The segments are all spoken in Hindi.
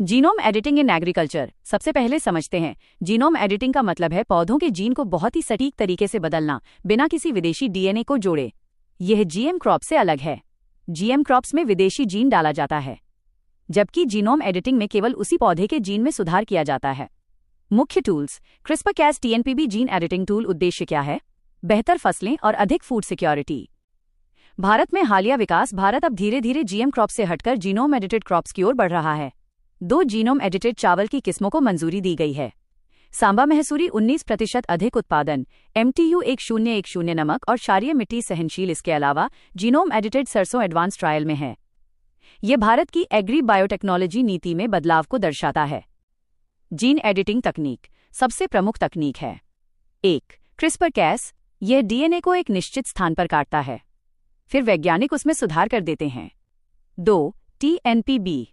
Genome editing in agriculture. सबसे पहले समझते हैं, जीनोम एडिटिंग का मतलब है पौधों के जीन को बहुत ही सटीक तरीके से बदलना, बिना किसी विदेशी डीएनए को जोड़े। यह जीएम क्रॉप से अलग है। जीएम क्रॉप्स में विदेशी जीन डाला जाता है, जबकि जीनोम एडिटिंग में केवल उसी पौधे के जीन में सुधार किया जाता है। मुख्य टूल्स: क्रिस्पर-cas TNPB जीन एडिटिंग टूल। उद्देश्य क्या है? बेहतर फसलें और अधिक फूड सिक्योरिटी। भारत में हालिया विकास: भारत अब धीरे धीरे जीएम क्रॉप से हटकर जीनोम एडिटेड क्रॉप्स की ओर बढ़ रहा है। 2 जीनोम एडिटेड चावल की किस्मों को मंजूरी दी गई है। सांबा महसूरी 19% अधिक उत्पादन, MTU 1010 नमक और क्षारीय मिट्टी सहनशील। इसके अलावा जीनोम एडिटेड सरसों एडवांस ट्रायल में है। यह भारत की एग्री बायोटेक्नोलॉजी नीति में बदलाव को दर्शाता है। जीन एडिटिंग तकनीक: सबसे प्रमुख तकनीक है 1. क्रिस्पर-cas। यह डीएनए को एक निश्चित स्थान पर काटता है, फिर वैज्ञानिक उसमें सुधार कर देते हैं। 2. TNPB।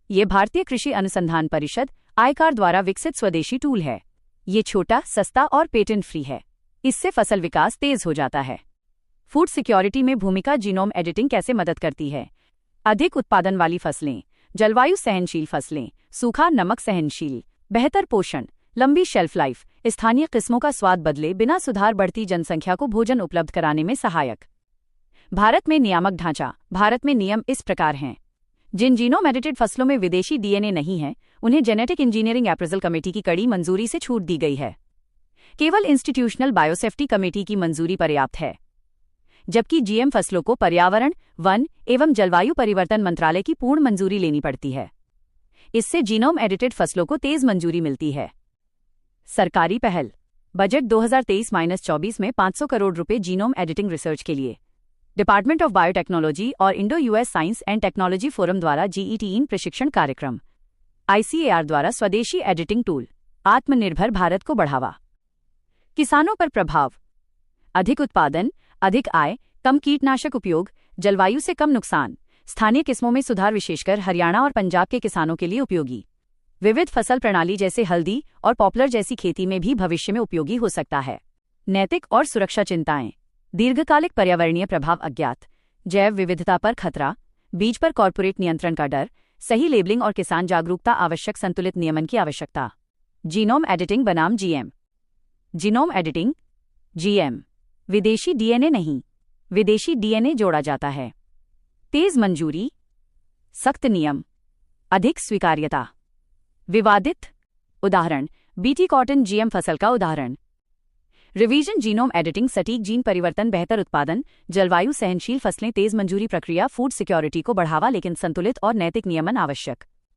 यह भारतीय कृषि अनुसंधान परिषद (आईसीएआर) द्वारा विकसित स्वदेशी टूल है। ये छोटा, सस्ता और पेटेंट फ्री है। इससे फसल विकास तेज हो जाता है। फूड सिक्योरिटी में भूमिका: जीनोम एडिटिंग कैसे मदद करती है? अधिक उत्पादन वाली फसलें, जलवायु सहनशील फसलें, सूखा नमक सहनशील, बेहतर पोषण, लंबी शेल्फ लाइफ, स्थानीय किस्मों का स्वाद बदले बिना सुधार, बढ़ती जनसंख्या को भोजन उपलब्ध कराने में सहायक। भारत में नियामक ढांचा: भारत में नियम इस प्रकार हैं। जिन जीनोम एडिटेड फसलों में विदेशी डीएनए नहीं है, उन्हें जेनेटिक इंजीनियरिंग अप्रूवल कमेटी की कड़ी मंजूरी से छूट दी गई है। केवल इंस्टीट्यूशनल बायोसेफ्टी कमेटी की मंजूरी पर्याप्त है, जबकि जीएम फसलों को पर्यावरण, वन एवं जलवायु परिवर्तन मंत्रालय की पूर्ण मंजूरी लेनी पड़ती है। इससे जीनोम एडिटेड फसलों को तेज मंजूरी मिलती है। सरकारी पहल: बजट 2023-24 में 500 करोड़ रुपए जीनोम एडिटिंग रिसर्च के लिए। डिपार्टमेंट ऑफ बायोटेक्नोलॉजी और Indo-US science and technology forum द्वारा GETIN प्रशिक्षण कार्यक्रम। ICAR द्वारा स्वदेशी एडिटिंग टूल। आत्मनिर्भर भारत को बढ़ावा। किसानों पर प्रभाव: अधिक उत्पादन, अधिक आय, कम कीटनाशक उपयोग, जलवायु से कम नुकसान, स्थानीय किस्मों में सुधार, विशेषकर हरियाणा और पंजाब के किसानों के लिए उपयोगी। विविध फसल प्रणाली जैसे हल्दी और पॉपुलर जैसी खेती में भी भविष्य में उपयोगी हो सकता है। नैतिक और सुरक्षा चिंताएं: दीर्घकालिक पर्यावरणीय प्रभाव अज्ञात, जैव विविधता पर खतरा, बीज पर कॉर्पोरेट नियंत्रण का डर, सही लेबलिंग और किसान जागरूकता आवश्यक, संतुलित नियमन की आवश्यकता। जीनोम एडिटिंग बनाम जीएम। जीनोम एडिटिंग जीएम, विदेशी डीएनए नहीं, विदेशी डीएनए जोड़ा जाता है। तेज मंजूरी, सख्त नियम, अधिक स्वीकार्यता। विवादित उदाहरण: बीटी कॉटन जीएम फसल का उदाहरण। रिवीजन: जीनोम एडिटिंग सटीक जीन परिवर्तन, बेहतर उत्पादन, जलवायु सहनशील फसलें, तेज मंजूरी प्रक्रिया, फूड सिक्योरिटी को बढ़ावा, लेकिन संतुलित और नैतिक नियमन आवश्यक।